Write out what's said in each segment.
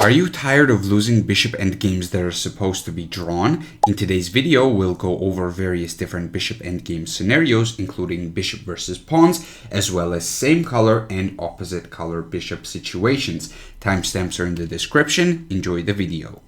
Are you tired of losing bishop endgames that are supposed to be drawn? In today's video, we'll go over various different bishop endgame scenarios, including bishop versus pawns, as well as same color and opposite color bishop situations. Timestamps are in the description. Enjoy the video.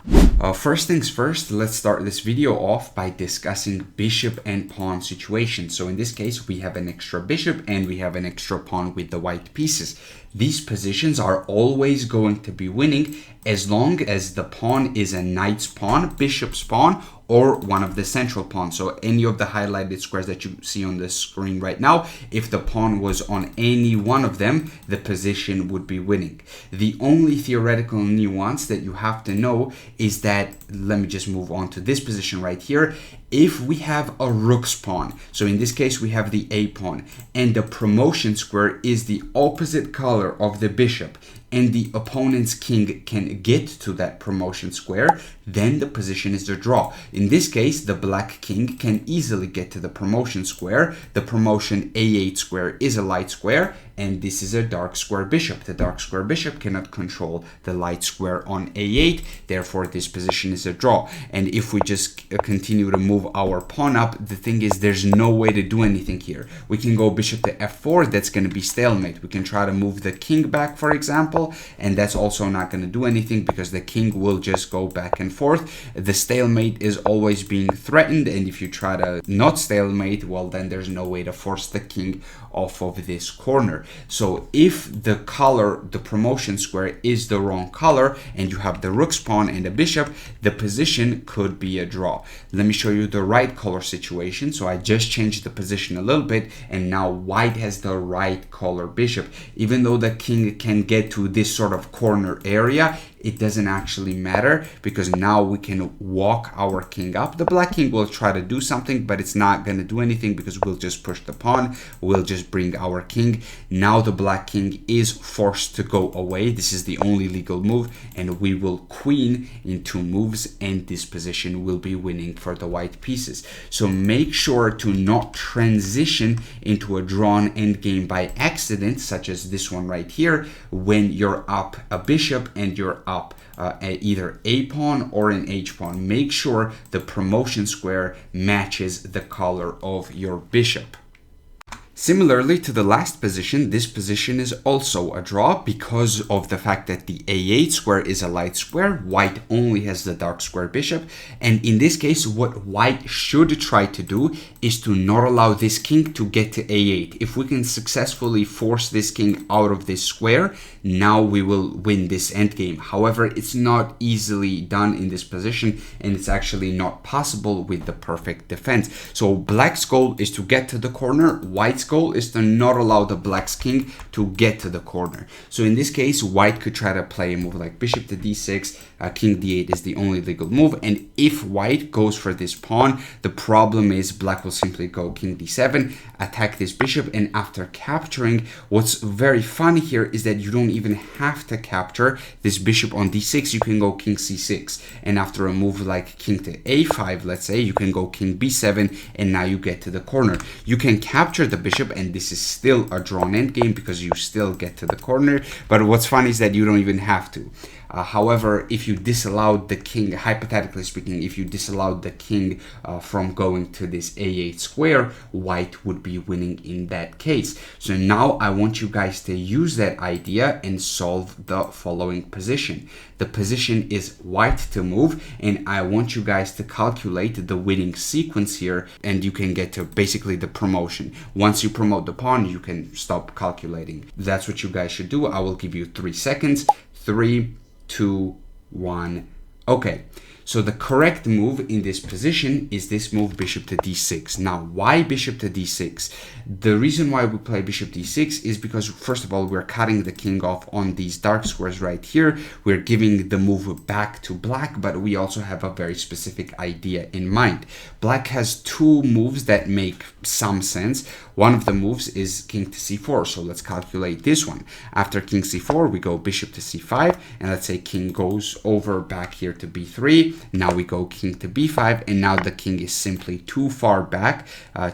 First things first, let's start this video off by discussing bishop and pawn situations. So in this case, we have an extra bishop and we have an extra pawn with the white pieces. These positions are always going to be winning as long as the pawn is a knight's pawn, bishop's pawn, or one of the central pawns. So any of the highlighted squares that you see on the screen right now, if the pawn was on any one of them, the position would be winning. The only theoretical nuance that you have to know is that, let me just move on to this position right here. If we have a rook's pawn, so in this case we have the A pawn, and the promotion square is the opposite color of the bishop, and the opponent's king can get to that promotion square, then the position is a draw. In this case, the black king can easily get to the promotion square. The promotion A8 square is a light square, and this is a dark square bishop. The dark square bishop cannot control the light square on A8, therefore this position is a draw. And if we just continue to move our pawn up, the thing is there's no way to do anything here. We can go bishop to F4, that's going to be stalemate. We can try to move the king back, for example, and that's also not going to do anything because the king will just go back and forth. The stalemate is always being threatened, and if you try to not stalemate, well, then there's no way to force the king off of this corner. So if the color, the promotion square, is the wrong color and you have the rook's pawn and a bishop, the position could be a draw. Let me show you the right color situation. So I just changed the position a little bit, and now white has the right color bishop. Even though the king can get to this sort of corner area, it doesn't actually matter because now we can walk our king up. The black king will try to do something, but it's not going to do anything because we'll just push the pawn. We'll just bring our king. Now the black king is forced to go away. This is the only legal move, and we will queen in 2 moves, and this position will be winning for the white pieces. So make sure to not transition into a drawn endgame by accident, such as this one right here, when you're up a bishop and you're up either a pawn or an H pawn. Make sure the promotion square matches the color of your bishop. Similarly to the last position, this position is also a draw because of the fact that the A8 square is a light square. White only has the dark square bishop. And in this case, what white should try to do is to not allow this king to get to A8. If we can successfully force this king out of this square, now we will win this endgame. However, it's not easily done in this position, and it's actually not possible with the perfect defense. So black's goal is to get to the corner. White's goal is to not allow the black's king to get to the corner. So in this case, white could try to play a move like bishop to d6, king d8 is the only legal move, and if white goes for this pawn, the problem is black will simply go king d7, attack this bishop, and after capturing, what's very funny here is that you don't even have to capture this bishop on d6, you can go king c6, and after a move like king to a5, let's say, you can go king b7, and now you get to the corner. You can capture the bishop, and this is still a drawn endgame because you still get to the corner, but what's funny is that you don't even have to. However, if you disallowed the king, hypothetically speaking, if you disallowed the king from going to this A8 square, white would be winning in that case. So now I want you guys to use that idea and solve the following position. The position is white to move, and I want you guys to calculate the winning sequence here, and you can get to basically the promotion. Once you promote the pawn, you can stop calculating. That's what you guys should do. I will give you 3 seconds. 3, 2, 1. Okay, so the correct move in this position is this move, bishop to d6. Now, why bishop to d6? The reason why we play bishop d6 is because, first of all, we're cutting the king off on these dark squares right here. We're giving the move back to black, but we also have a very specific idea in mind. Black has 2 moves that make some sense. One of the moves is king to c4, so let's calculate this one. After king c4, we go bishop to c5, and let's say king goes over back here to b3. Now we go king to b5, and now the king is simply too far back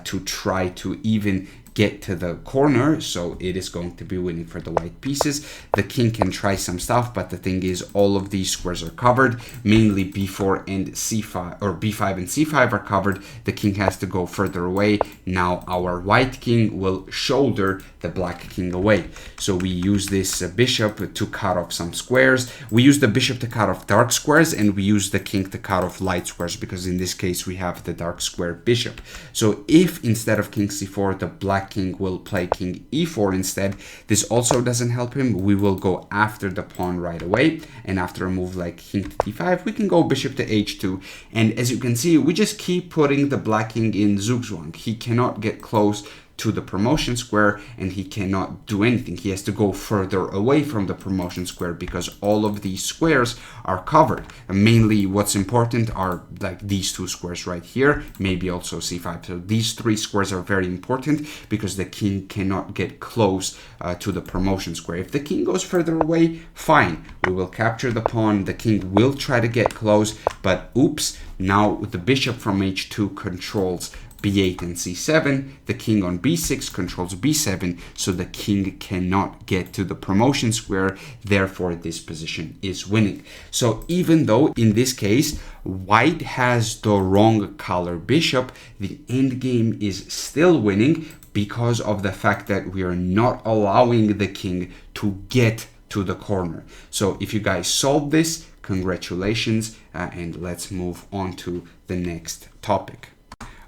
to try to even get to the corner, so it is going to be winning for the white pieces. The king can try some stuff, but the thing is all of these squares are covered, mainly b4 and c5, or b5 and c5 are covered. The king has to go further away. Now our white king will shoulder the black king away. So we use this bishop to cut off some squares. We use the bishop to cut off dark squares, and we use the king to cut off light squares, because in this case we have the dark square bishop. So if instead of king c4 the black king will play king e4 instead, this also doesn't help him. We will go after the pawn right away, and after a move like king to d5 we can go bishop to h2, and as you can see we just keep putting the black king in zugzwang. He cannot get close to the promotion square, and he cannot do anything. He has to go further away from the promotion square because all of these squares are covered. And mainly what's important are like these two squares right here, maybe also c5. So these three squares are very important because the king cannot get close to the promotion square. If the king goes further away, fine, we will capture the pawn. The king will try to get close, but oops, now the bishop from h2 controls b8 and c7, the king on b6 controls b7, so the king cannot get to the promotion square, therefore this position is winning. So even though in this case white has the wrong color bishop, the endgame is still winning because of the fact that we are not allowing the king to get to the corner. So if you guys solved this, congratulations, and let's move on to the next topic.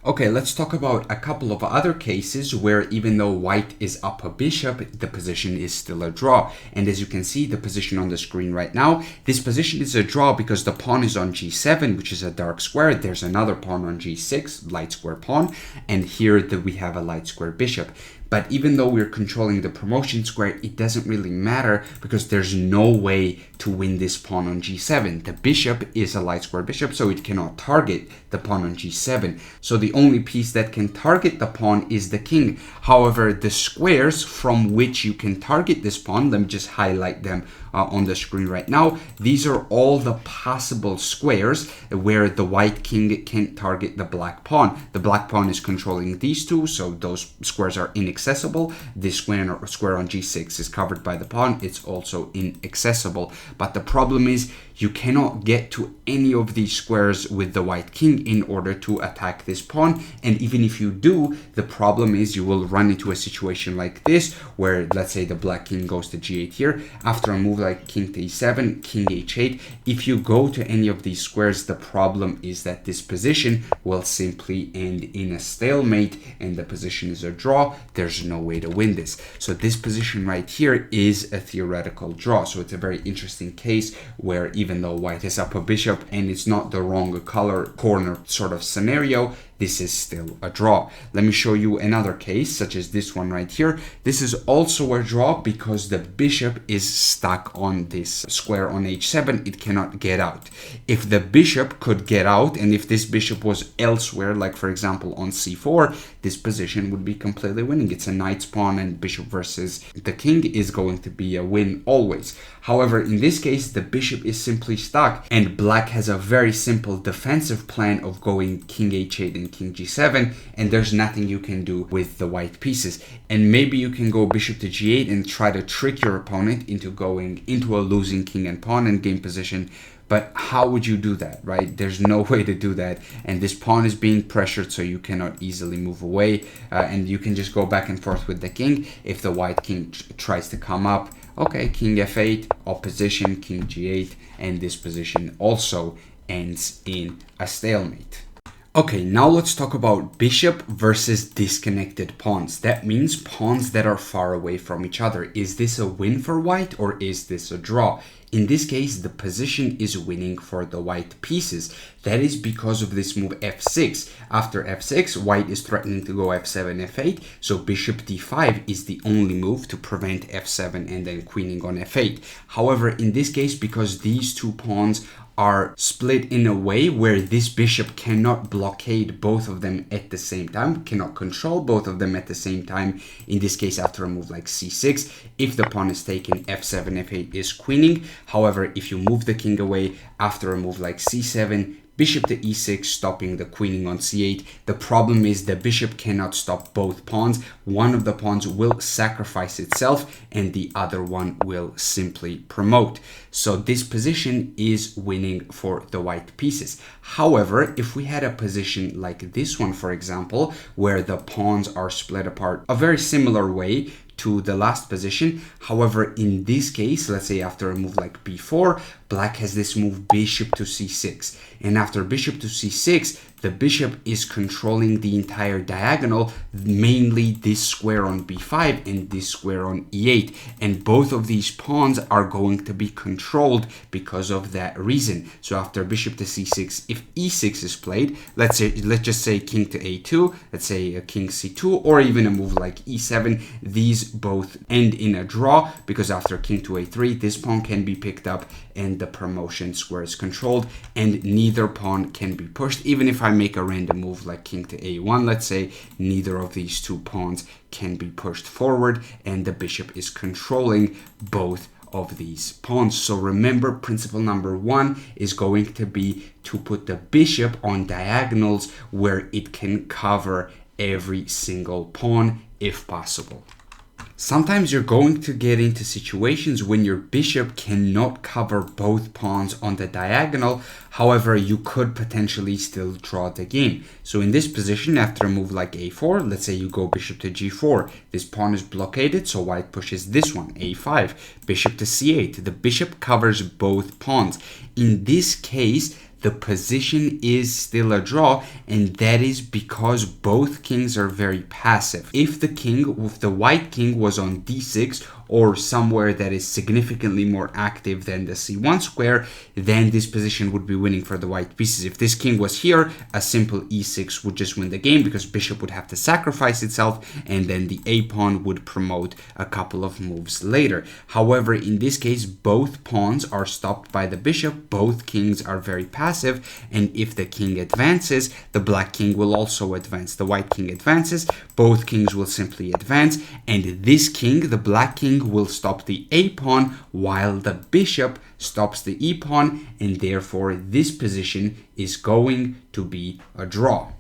Okay, let's talk about a couple of other cases where even though white is up a bishop, the position is still a draw. And as you can see, the position on the screen right now, this position is a draw because the pawn is on g7, which is a dark square. There's another pawn on g6, light square pawn, and here we have a light square bishop. But even though we're controlling the promotion square, it doesn't really matter because there's no way to win this pawn on g7. The bishop is a light square bishop, so it cannot target the pawn on g7. So the only piece that can target the pawn is the king. However, the squares from which you can target this pawn, let me just highlight them on the screen right now. These are all the possible squares where the white king can target the black pawn. The black pawn is controlling these two, so those squares are inaccessible. This square on g6 is covered by the pawn. It's also inaccessible. But the problem is you cannot get to any of these squares with the white king in order to attack this pawn. And even if you do, the problem is you will run into a situation like this, where let's say the black king goes to g8 here. After a move like king to e7, king h8, if you go to any of these squares, the problem is that this position will simply end in a stalemate, and the position is a draw. There's no way to win this. So this position right here is a theoretical draw. So it's a very interesting case where even though white is up a bishop and it's not the wrong color corner sort of scenario, this is still a draw. Let me show you another case, such as this one right here. This is also a draw because the bishop is stuck on this square on h7. It cannot get out. If the bishop could get out, and if this bishop was elsewhere, like for example on c4, this position would be completely winning. It's a knight's pawn, and bishop versus the king is going to be a win always. However, in this case, the bishop is simply stuck, and black has a very simple defensive plan of going king h8 and king g7, and there's nothing you can do with the white pieces. And maybe you can go bishop to g8 and try to trick your opponent into going into a losing king and pawn and game position. But how would you do that, right? There's no way to do that. And this pawn is being pressured, so you cannot easily move away. And you can just go back and forth with the king. If the white king tries to come up, okay, king f8, opposition, king g8, and this position also ends in a stalemate. Okay, now let's talk about bishop versus disconnected pawns. That means pawns that are far away from each other. Is this a win for white, or is this a draw? In this case, the position is winning for the white pieces. That is because of this move f6. After f6, white is threatening to go f7, f8, so bishop d5 is the only move to prevent f7 and then queening on f8. However, in this case, because these two pawns are split in a way where this bishop cannot blockade both of them at the same time, cannot control both of them at the same time. In this case, after a move like c6, if the pawn is taken, f7, f8 is queening. However, if you move the king away after a move like c7, bishop to e6, stopping the queening on c8. The problem is the bishop cannot stop both pawns. One of the pawns will sacrifice itself and the other one will simply promote. So this position is winning for the white pieces. However, if we had a position like this one, for example, where the pawns are split apart a very similar way to the last position. However, in this case, let's say after a move like b4, black has this move bishop to c6. And after bishop to c6, the bishop is controlling the entire diagonal, mainly this square on b5 and this square on e8. And both of these pawns are going to be controlled because of that reason. So after bishop to c6, if e6 is played, let's just say king to a2, let's say a king c2, or even a move like e7, these both end in a draw, because after king to a3, this pawn can be picked up and the promotion square is controlled and neither pawn can be pushed. Even if I make a random move like king to a1, let's say, neither of these two pawns can be pushed forward and the bishop is controlling both of these pawns. So remember, principle number one is going to be to put the bishop on diagonals where it can cover every single pawn if possible. Sometimes you're going to get into situations when your bishop cannot cover both pawns on the diagonal. However, you could potentially still draw the game. So in this position, after a move like a4, let's say you go bishop to g4. This pawn is blockaded, so white pushes this one, a5. Bishop to c8. The bishop covers both pawns. In this case, the position is still a draw, and that is because both kings are very passive. If the white king was on d6 or somewhere that is significantly more active than the c1 square, then this position would be winning for the white pieces. If this king was here, a simple e6 would just win the game because bishop would have to sacrifice itself and then the a pawn would promote a couple of moves later. However, in this case, both pawns are stopped by the bishop, both kings are very passive, and if the king advances, the black king will also advance. The white king advances, both kings will simply advance, and this king, the black king, will stop the a pawn while the bishop stops the e pawn, and therefore this position is going to be a draw.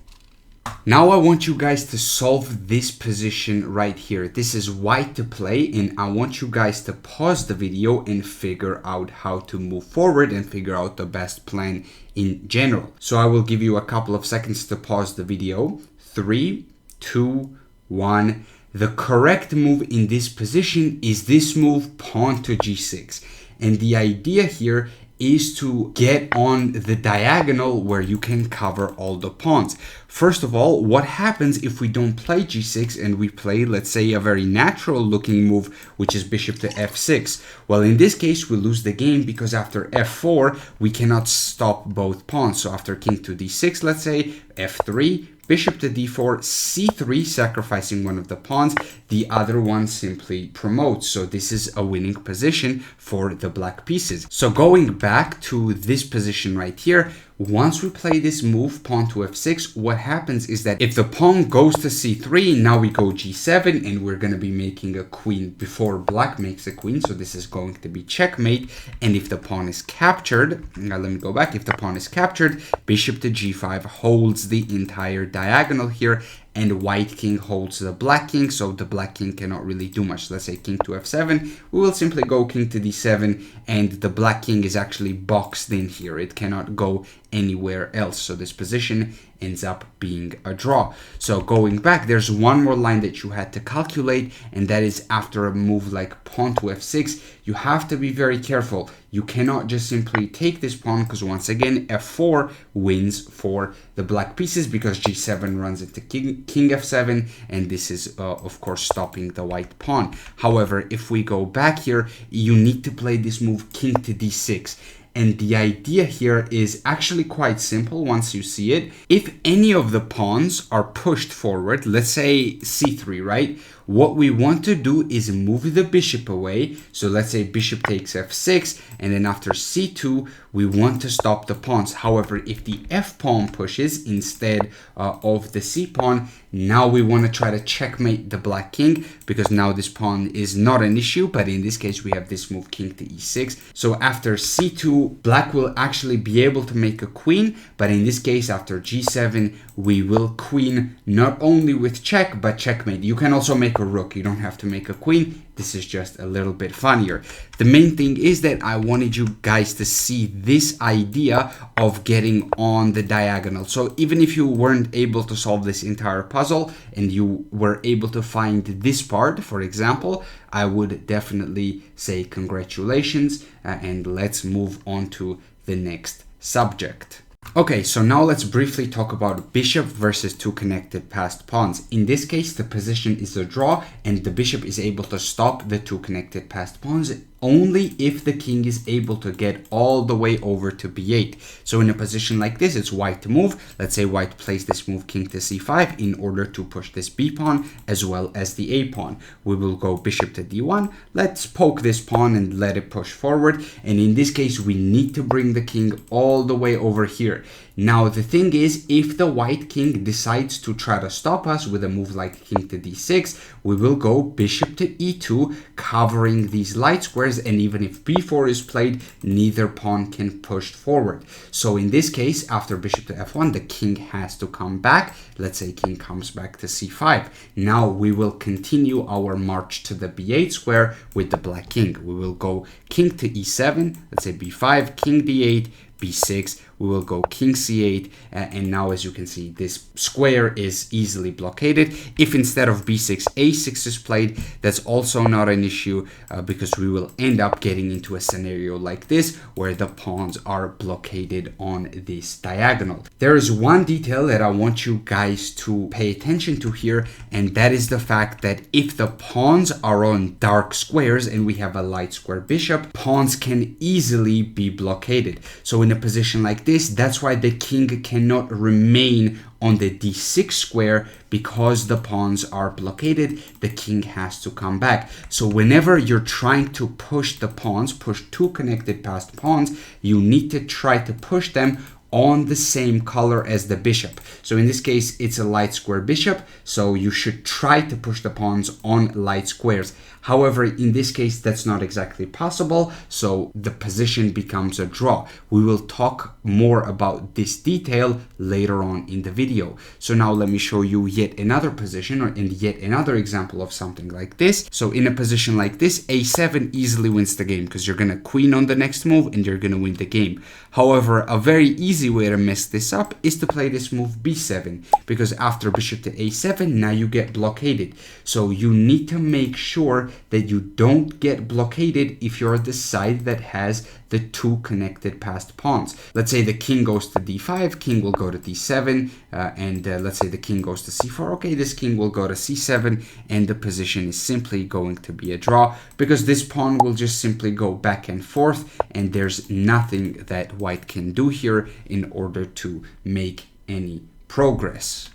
Now I want you guys to solve this position right here. This is white to play, and I want you guys to pause the video and figure out how to move forward and figure out the best plan in general. So I will give you a couple of seconds to pause the video. 3, 2, 1. The correct move in this position is this move, pawn to g6. And the idea here is to get on the diagonal where you can cover all the pawns. First of all, what happens if we don't play g6 and we play, let's say, a very natural looking move, which is bishop to f6? Well, in this case, we lose the game because after f4, we cannot stop both pawns. So after king to d6, let's say, f3, bishop to d4, c3, sacrificing one of the pawns, the other one simply promotes. So this is a winning position for the black pieces. So going back to this position right here, once we play this move, pawn to f6, what happens is that if the pawn goes to c3, now we go g7, and we're going to be making a queen before black makes a queen. So this is going to be checkmate. And if the pawn is captured, now let me go back. If the pawn is captured, bishop to g5 holds the entire diagonal here, and white king holds the black king, so the black king cannot really do much. Let's say king to f7, we will simply go king to d7, and the black king is actually boxed in here. It cannot go anywhere else, so this position ends up being a draw. So going back, there's one more line that you had to calculate, and that is after a move like pawn to f6, you have to be very careful. You cannot just simply take this pawn, because once again, f4 wins for the black pieces because g7 runs into king f7, and this is of course stopping the white pawn. However, if we go back here, you need to play this move king to d6. And the idea here is actually quite simple once you see it. If any of the pawns are pushed forward, let's say c3, right? what we want to do is move the bishop away. So let's say bishop takes f6, and then after c2, we want to stop the pawns. However, if the f pawn pushes instead of the c pawn, now we want to try to checkmate the black king, because now this pawn is not an issue, but in this case we have this move king to e6. So after c2, black will actually be able to make a queen, but in this case after g7 we will queen, not only with check but checkmate. You can also make a rook, you don't have to make a queen. This is just a little bit funnier. The main thing is that I wanted you guys to see this idea of getting on the diagonal. So even if you weren't able to solve this entire puzzle and you were able to find this part, for example, I would definitely say congratulations, and let's move on to the next subject. Okay, so now let's briefly talk about bishop versus two connected passed pawns. In this case, the position is a draw, and the bishop is able to stop the two connected passed pawns only if the king is able to get all the way over to b8. So in a position like this, it's white to move. Let's say white plays this move king to c5 in order to push this b pawn as well as the a pawn. We will go bishop to d1. Let's poke this pawn and let it push forward. And in this case, we need to bring the king all the way over here. Now, the thing is, if the white king decides to try to stop us with a move like king to d6, we will go bishop to e2, covering these light squares, and even if b4 is played, neither pawn can push forward. So in this case, after bishop to f1, the king has to come back. Let's say king comes back to c5. Now we will continue our march to the b8 square with the black king. We will go king to e7, let's say b5, king d8, b6, we will go king c8, and now as you can see, this square is easily blockaded. If instead of b6 a6 is played, that's also not an issue, because we will end up getting into a scenario like this where the pawns are blockaded on this diagonal. There is one detail that I want you guys to pay attention to here, and that is the fact that if the pawns are on dark squares and we have a light square bishop, pawns can easily be blockaded. So in a position like this, that's why the king cannot remain on the d6 square, because the pawns are blockaded. The king has to come back. So whenever you're trying to push the pawns, push two connected passed pawns, you need to try to push them on the same color as the bishop. So in this case, it's a light square bishop, so you should try to push the pawns on light squares. However, in this case, that's not exactly possible, so the position becomes a draw. We will talk more about this detail later on in the video. So now let me show you yet another position, or in yet another example of something like this. So in a position like this, a7 easily wins the game, because you're gonna queen on the next move and you're gonna win the game. However, a very easy way to mess this up is to play this move b7, because after bishop to a7, now you get blockaded. So you need to make sure that you don't get blockaded if you're the side that has the two connected passed pawns. Let's say the king goes to d5, king will go to d7, and let's say the king goes to c4. Okay, this king will go to c7, and the position is simply going to be a draw, because this pawn will just simply go back and forth, and there's nothing that white can do here in order to make any progress.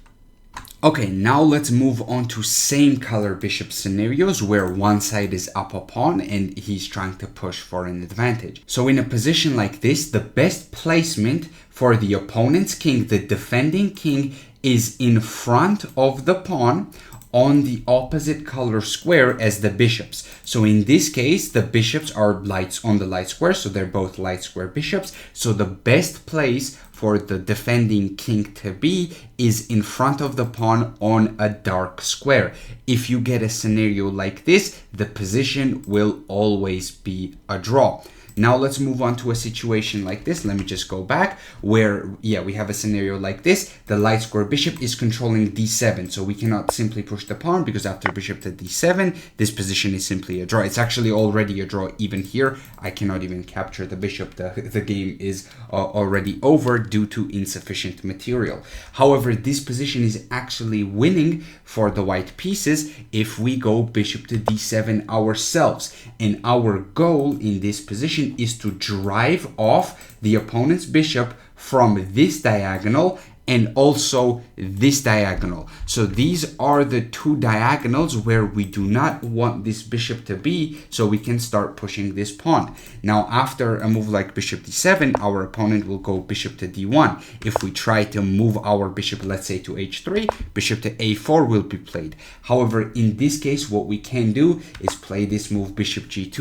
Okay, now let's move on to same color bishop scenarios where one side is up a pawn and he's trying to push for an advantage. So in a position like this, the best placement for the opponent's king, the defending king, is in front of the pawn on the opposite color square as the bishops. So in this case, the bishops are lights on the light square, so they're both light square bishops. So the best place for the defending king to be is in front of the pawn on a dark square. If you get a scenario like this, the position will always be a draw. Now let's move on to a situation like this. Let me just go back where, we have a scenario like this. The light square bishop is controlling d7. So we cannot simply push the pawn, because after bishop to d7, this position is simply a draw. It's actually already a draw even here. I cannot even capture the bishop. The game is already over due to insufficient material. However, this position is actually winning for the white pieces if we go bishop to d7 ourselves. And our goal in this position is to drive off the opponent's bishop from this diagonal and also this diagonal. So these are the two diagonals where we do not want this bishop to be, so we can start pushing this pawn. Now after a move like bishop d7, our opponent will go bishop to d1. If we try to move our bishop, let's say to h3, bishop to a4 will be played. However, in this case, what we can do is play this move bishop g2,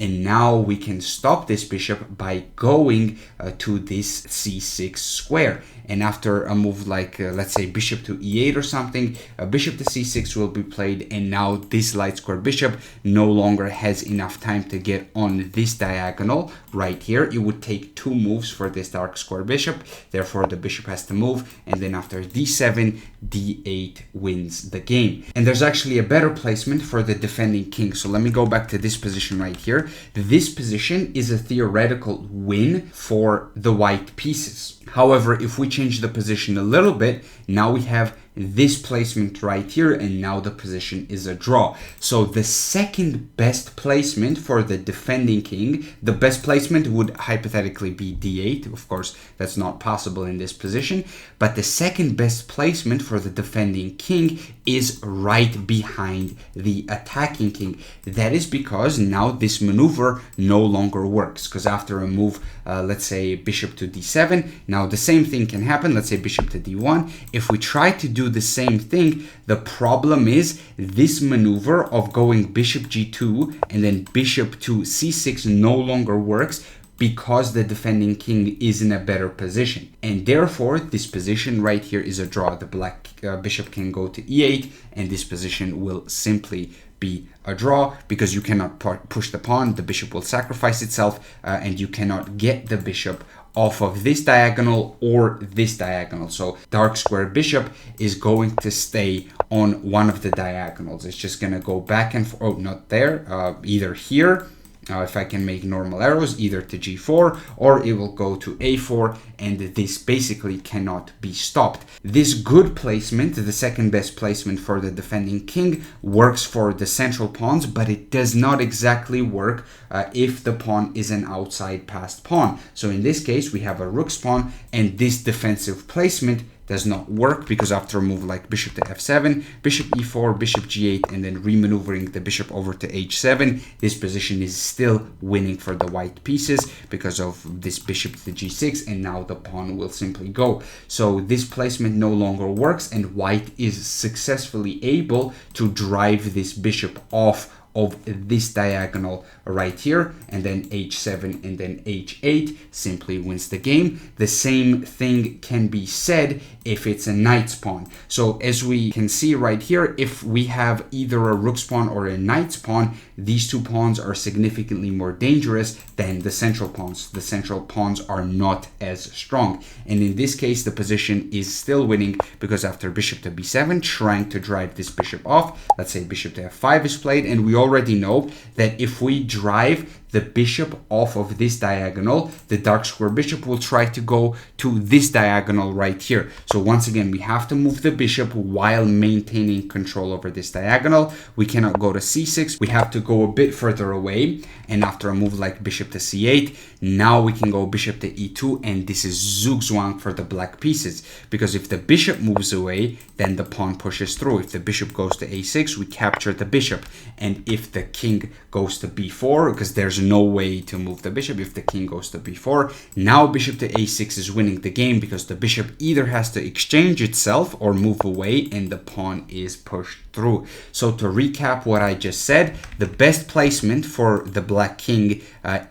and now we can stop this bishop by going to this c6 square. And after a move like, let's say, bishop to e8 or something, bishop to c6 will be played, and now this light square bishop no longer has enough time to get on this diagonal right here. It would take 2 moves for this dark square bishop, therefore the bishop has to move, and then after d7, d8 wins the game. And there's actually a better placement for the defending king. So let me go back to this position right here. This position is a theoretical win for the white pieces. However, if we change the position a little bit, now we have this placement right here, and now the position is a draw. So the second best placement for the defending king, the best placement would hypothetically be d8. Of course, that's not possible in this position, but the second best placement for the defending king is right behind the attacking king. That is because now this maneuver no longer works, because after a move, let's say bishop to d7, now the same thing can happen. Let's say bishop to d1. If we try to do the same thing, the problem is this maneuver of going bishop g2 and then bishop to c6 no longer works, because the defending king is in a better position, and therefore this position right here is a draw. The black bishop can go to e8, and this position will simply be a draw, because you cannot push the pawn, the bishop will sacrifice itself, and you cannot get the bishop off of this diagonal or this diagonal. So dark square bishop is going to stay on one of the diagonals. It's just going to go back and forth. Oh, not there, either here, if I can make normal arrows, either to g4, or it will go to a4, and this basically cannot be stopped. This good placement, the second best placement for the defending king, works for the central pawns, but it does not exactly work if the pawn is an outside passed pawn. So in this case, we have a rook's pawn, and this defensive placement does not work, because after a move like bishop to f7, bishop e4, bishop g8, and then remaneuvering the bishop over to h7, this position is still winning for the white pieces because of this bishop to g6, and now the pawn will simply go. So this placement no longer works, and white is successfully able to drive this bishop off of this diagonal right here, and then h7 and then h8 simply wins the game. The same thing can be said if it's a knight's pawn. So as we can see right here, if we have either a rook's pawn or a knight's pawn, these two pawns are significantly more dangerous than the central pawns. The central pawns are not as strong, and in this case the position is still winning, because after bishop to b7, trying to drive this bishop off, let's say bishop to f5 is played, and we already know that if we drive the bishop off of this diagonal, the dark square bishop will try to go to this diagonal right here. So once again, we have to move the bishop while maintaining control over this diagonal. We cannot go to c6. We have to go a bit further away, and after a move like bishop to c8, now we can go bishop to e2, and this is zugzwang for the black pieces, because if the bishop moves away, then the pawn pushes through. If the bishop goes to a6, we capture the bishop, and if the king goes to b4, because there's no way to move the bishop if the king goes to b4, now bishop to a6 is winning the game, because the bishop either has to exchange itself or move away, and the pawn is pushed through. So to recap what I just said, the best placement for the black king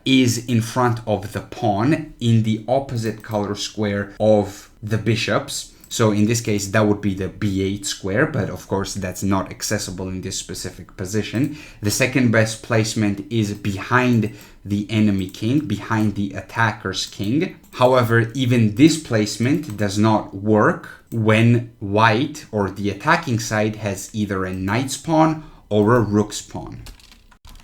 is in front of the pawn in the opposite color square of the bishops. So in this case, that would be the b8 square, but of course that's not accessible in this specific position. The second best placement is behind the enemy king, behind the attacker's king. However, even this placement does not work when white, or the attacking side, has either a knight's pawn or a rook's pawn.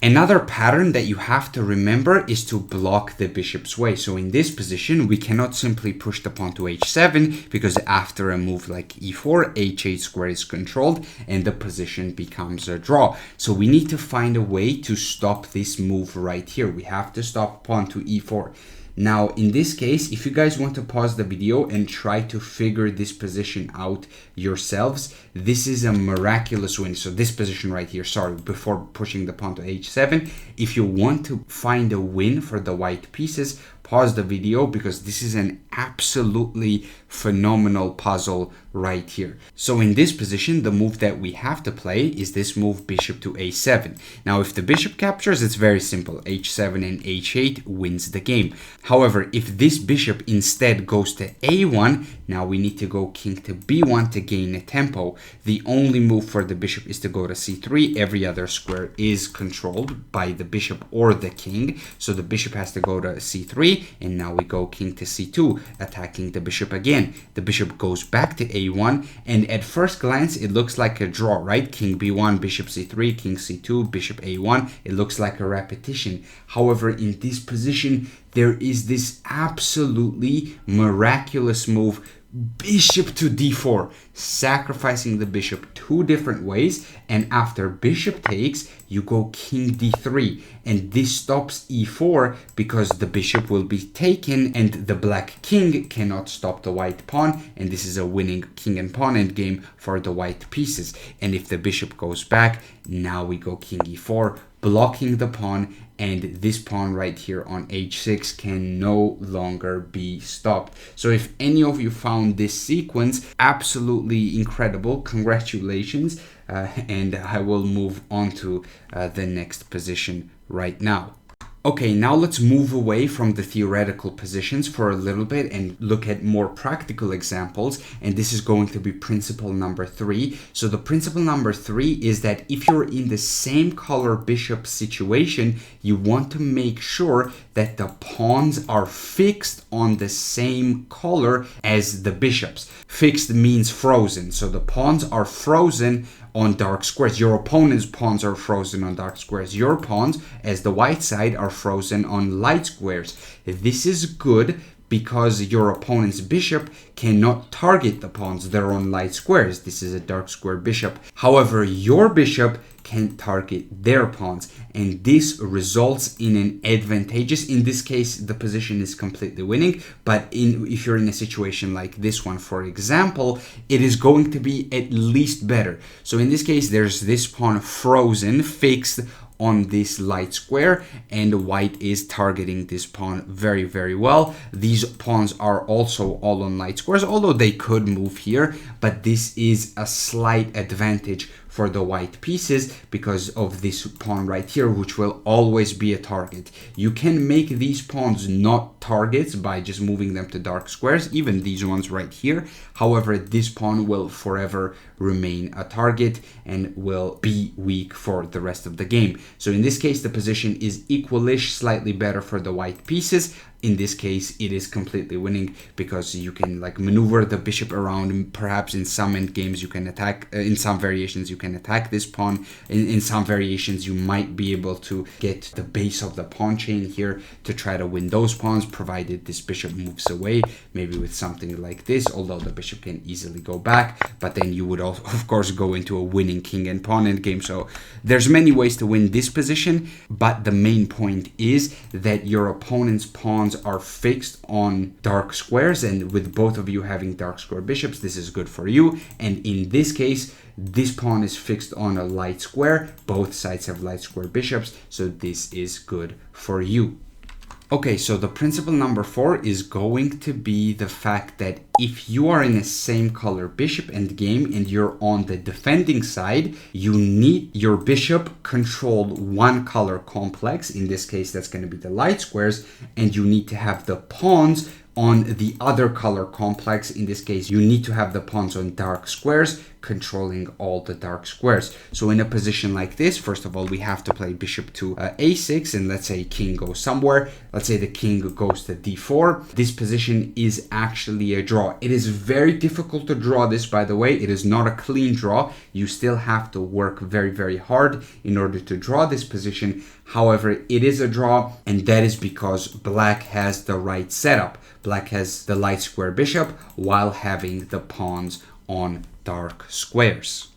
Another pattern that you have to remember is to block the bishop's way. So in this position, we cannot simply push the pawn to h7, because after a move like e4, h8 square is controlled and the position becomes a draw. So we need to find a way to stop this move right here. We have to stop pawn to e4. Now, in this case, if you guys want to pause the video and try to figure this position out yourselves, this is a miraculous win. So this position right here, sorry, before pushing the pawn to h7, if you want to find a win for the white pieces, pause the video, because this is an absolutely phenomenal puzzle right here. So in this position, the move that we have to play is this move, bishop to a7. Now, if the bishop captures, it's very simple. h7 and h8 wins the game. However, if this bishop instead goes to a1, now we need to go king to b1 to gain a tempo. The only move for the bishop is to go to c3. Every other square is controlled by the bishop or the king. So the bishop has to go to c3, and now we go king to c2, attacking the bishop again. The bishop goes back to a1, and at first glance, it looks like a draw, right? King b1, bishop c3, king c2, bishop a1. It looks like a repetition. However, in this position, there is this absolutely miraculous move, bishop to d4, sacrificing the bishop two different ways, and after bishop takes, you go king d3, and this stops e4 because the bishop will be taken and the black king cannot stop the white pawn, and this is a winning king and pawn endgame for the white pieces. And if the bishop goes back, now we go king e4, blocking the pawn, and this pawn right here on h6 can no longer be stopped. So if any of you found this sequence absolutely incredible, congratulations, and I will move on to the next position right now. Okay, now let's move away from the theoretical positions for a little bit and look at more practical examples. And this is going to be principle number 3. So the principle number 3 is that if you're in the same color bishop situation, you want to make sure that the pawns are fixed on the same color as the bishops. Fixed means frozen. So the pawns are frozen on dark squares. Your opponent's pawns are frozen on dark squares. Your pawns, as the white side, are frozen on light squares. This is good because your opponent's bishop cannot target the pawns that are on light squares. This is a dark square bishop. However, your bishop can target their pawns, and this results in an advantageous, in this case the position is completely winning, but if you're in a situation like this one, for example, it is going to be at least better. So in this case, there's this pawn frozen, fixed on this light square, and white is targeting this pawn very, very well. These pawns are also all on light squares, although they could move here, but this is a slight advantage for the white pieces because of this pawn right here, which will always be a target. You can make these pawns not targets by just moving them to dark squares, even these ones right here. However, this pawn will forever remain a target and will be weak for the rest of the game. So in this case, the position is equalish, slightly better for the white pieces. In this case, it is completely winning because you can like maneuver the bishop around. Perhaps in some endgames you can attack, in some variations you can attack this pawn. In some variations you might be able to get the base of the pawn chain here to try to win those pawns, provided this bishop moves away, maybe with something like this, although the bishop can easily go back. But then you would also, of course, go into a winning king and pawn endgame. So there's many ways to win this position, but the main point is that your opponent's pawns are fixed on dark squares, and with both of you having dark square bishops, this is good for you. And in this case, this pawn is fixed on a light square. Both sides have light square bishops, so this is good for you. Okay, so the principle number 4 is going to be the fact that if you are in the same color bishop endgame and you're on the defending side, you need your bishop controlled one color complex. In this case, that's going to be the light squares, and you need to have the pawns on the other color complex. In this case, you need to have the pawns on dark squares, controlling all the dark squares. So in a position like this, first of all, we have to play bishop to a6, and let's say king goes somewhere. Let's say the king goes to d4. This position is actually a draw. It is very difficult to draw this, by the way. It is not a clean draw. You still have to work very, very hard in order to draw this position. However, it is a draw, and that is because black has the right setup. Black has the light square bishop while having the pawns on dark squares.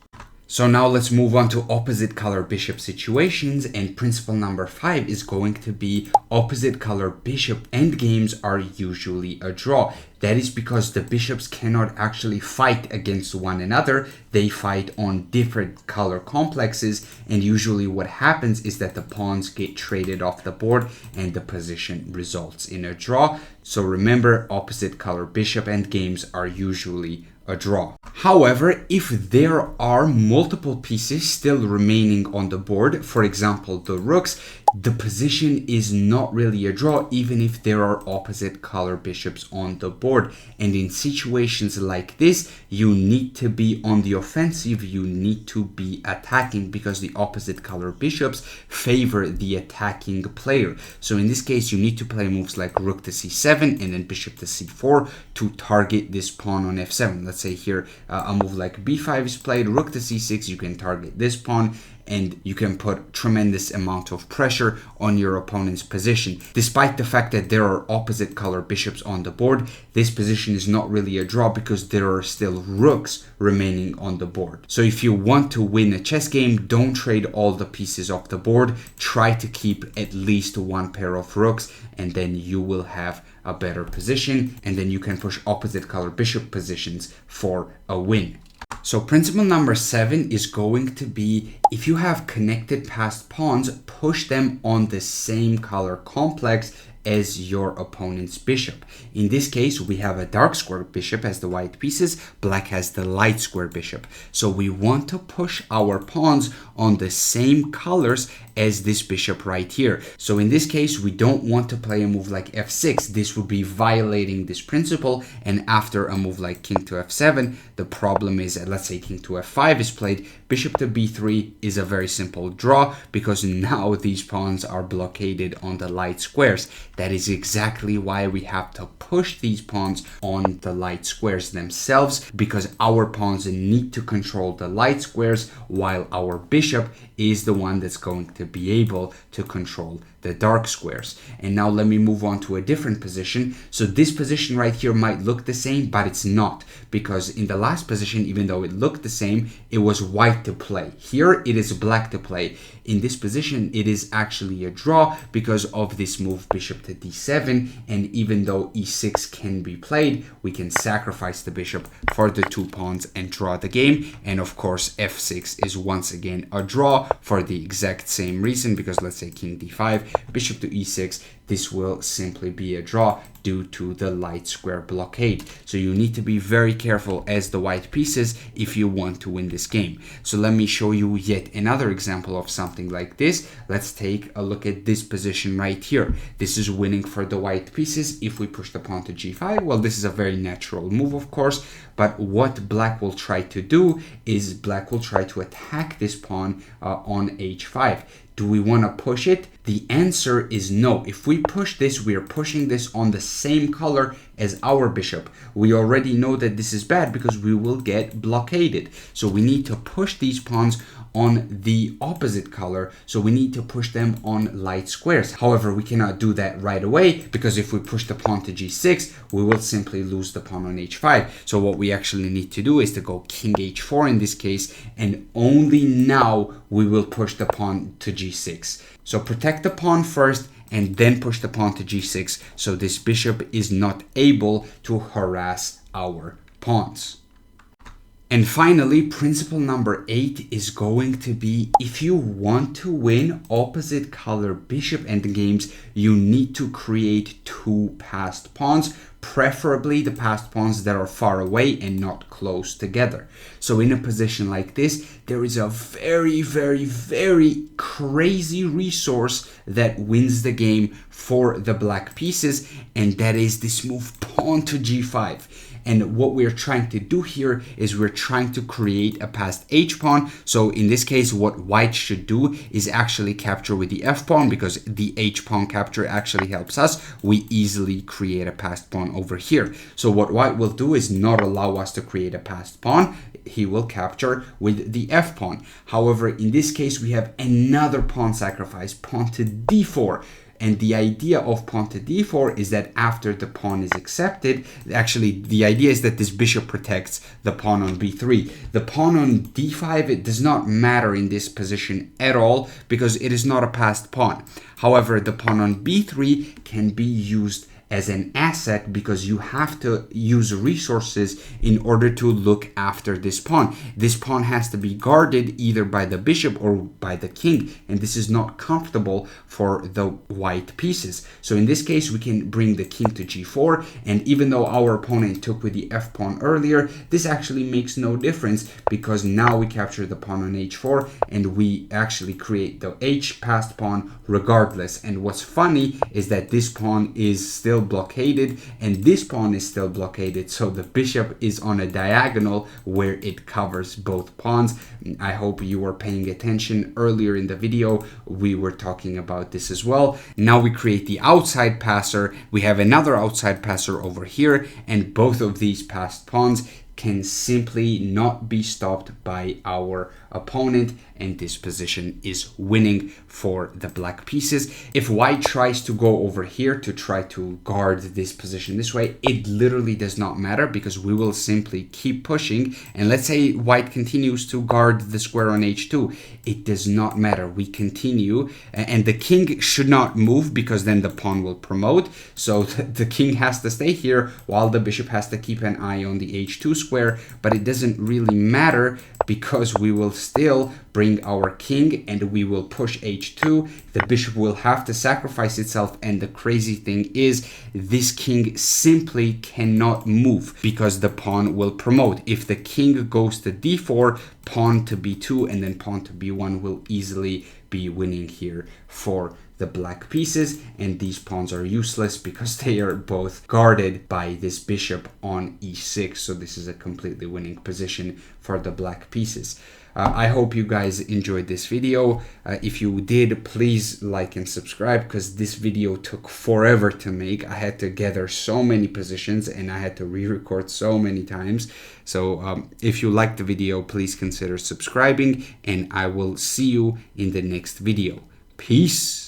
So now let's move on to opposite color bishop situations, and principle number 5 is going to be opposite color bishop endgames are usually a draw. That is because the bishops cannot actually fight against one another. They fight on different color complexes, and usually what happens is that the pawns get traded off the board and the position results in a draw. So remember, opposite color bishop endgames are usually a draw. However, if there are multiple pieces still remaining on the board, for example the rooks, the position is not really a draw even if there are opposite color bishops on the board. And in situations like this, you need to be on the offensive, you need to be attacking, because the opposite color bishops favor the attacking player. So in this case, you need to play moves like rook to c7 and then bishop to c4 to target this pawn on f7. Let's say here a move like b5 is played, rook to c6, you can target this pawn, and you can put tremendous amount of pressure on your opponent's position. Despite the fact that there are opposite color bishops on the board, this position is not really a draw because there are still rooks remaining on the board. So if you want to win a chess game, don't trade all the pieces off the board. Try to keep at least one pair of rooks, and then you will have a better position, and then you can push opposite color bishop positions for a win. So principle number 7 is going to be, if you have connected passed pawns, push them on the same color complex as your opponent's bishop. In this case, we have a dark square bishop as the white pieces, black has the light square bishop. So we want to push our pawns on the same colors as this bishop right here. So in this case, we don't want to play a move like f6. This would be violating this principle, and after a move like king to f7, the problem is that, let's say king to f5 is played, bishop to b3 is a very simple draw because now these pawns are blockaded on the light squares. That is exactly why we have to push these pawns on the light squares themselves, because our pawns need to control the light squares while our bishop is the one that's going to be able to control the dark squares. And now let me move on to a different position. So this position right here might look the same, but it's not, because in the last position, even though it looked the same, it was white to play. Here it is black to play. In this position, it is actually a draw because of this move bishop to d7, and even though e6 can be played, we can sacrifice the bishop for the 2 pawns and draw the game. And of course, f6 is once again a draw for the exact same reason, because let's say king d5, bishop to e6, this will simply be a draw due to the light square blockade. So you need to be very careful as the white pieces if you want to win this game. So let me show you yet another example of something like this. Let's take a look at this position right here. This is winning for the white pieces. If we push the pawn to g5, well, this is a very natural move, of course, but what black will try to do is black will try to attack this pawn on h5. Do we want to push it? The answer is no. If we push this, we are pushing this on the same color as our bishop. We already know that this is bad because we will get blockaded. So we need to push these pawns on the opposite color. So we need to push them on light squares. However, we cannot do that right away, because if we push the pawn to g6, we will simply lose the pawn on h5. So what we actually need to do is to go king h4 in this case, and only now we will push the pawn to g6. So protect the pawn first and then push the pawn to g6 so this bishop is not able to harass our pawns. And finally, principle number 8 is going to be, if you want to win opposite color bishop endgames, you need to create 2 passed pawns, preferably the passed pawns that are far away and not close together. So in a position like this, there is a very, very, very crazy resource that wins the game for the black pieces, and that is this move pawn to g5. And what we're trying to do here is we're trying to create a passed h-pawn. So in this case, what white should do is actually capture with the f-pawn, because the h-pawn capture actually helps us. We easily create a passed pawn over here. So what white will do is not allow us to create a passed pawn. He will capture with the f-pawn. However, in this case, we have another pawn sacrifice, pawn to d4. And the idea of pawn to d4 is that after the pawn is accepted, actually the idea is that this bishop protects the pawn on b3. The pawn on d5, it does not matter in this position at all because it is not a passed pawn. However, the pawn on b3 can be used as an asset because you have to use resources in order to look after this pawn. This pawn has to be guarded either by the bishop or by the king, and this is not comfortable for the white pieces. So in this case, we can bring the king to g4, and even though our opponent took with the f pawn earlier, this actually makes no difference because now we capture the pawn on h4 and we actually create the h passed pawn regardless. And what's funny is that this pawn is still blockaded and this pawn is still blockaded, so the bishop is on a diagonal where it covers both pawns. I hope you were paying attention. Earlier in the video we were talking about this as well. Now we create the outside passer. We have another outside passer over here, and both of these passed pawns can simply not be stopped by our opponent, and this position is winning for the black pieces. If white tries to go over here to try to guard this position this way, it literally does not matter because we will simply keep pushing. And let's say white continues to guard the square on h2, it does not matter, we continue, and the king should not move because then the pawn will promote. So the king has to stay here while the bishop has to keep an eye on the h2 square, but it doesn't really matter because we will still bring our king and we will push h2. The bishop will have to sacrifice itself, and the crazy thing is this king simply cannot move because the pawn will promote. If the king goes to d4, pawn to b2 and then pawn to b1 will easily be winning here for the black pieces, and these pawns are useless because they are both guarded by this bishop on e6. So this is a completely winning position for the black pieces. I hope you guys enjoyed this video. If you did, please like and subscribe because this video took forever to make. I had to gather so many positions and I had to re-record so many times. So if you liked the video, please consider subscribing, and I will see you in the next video. Peace.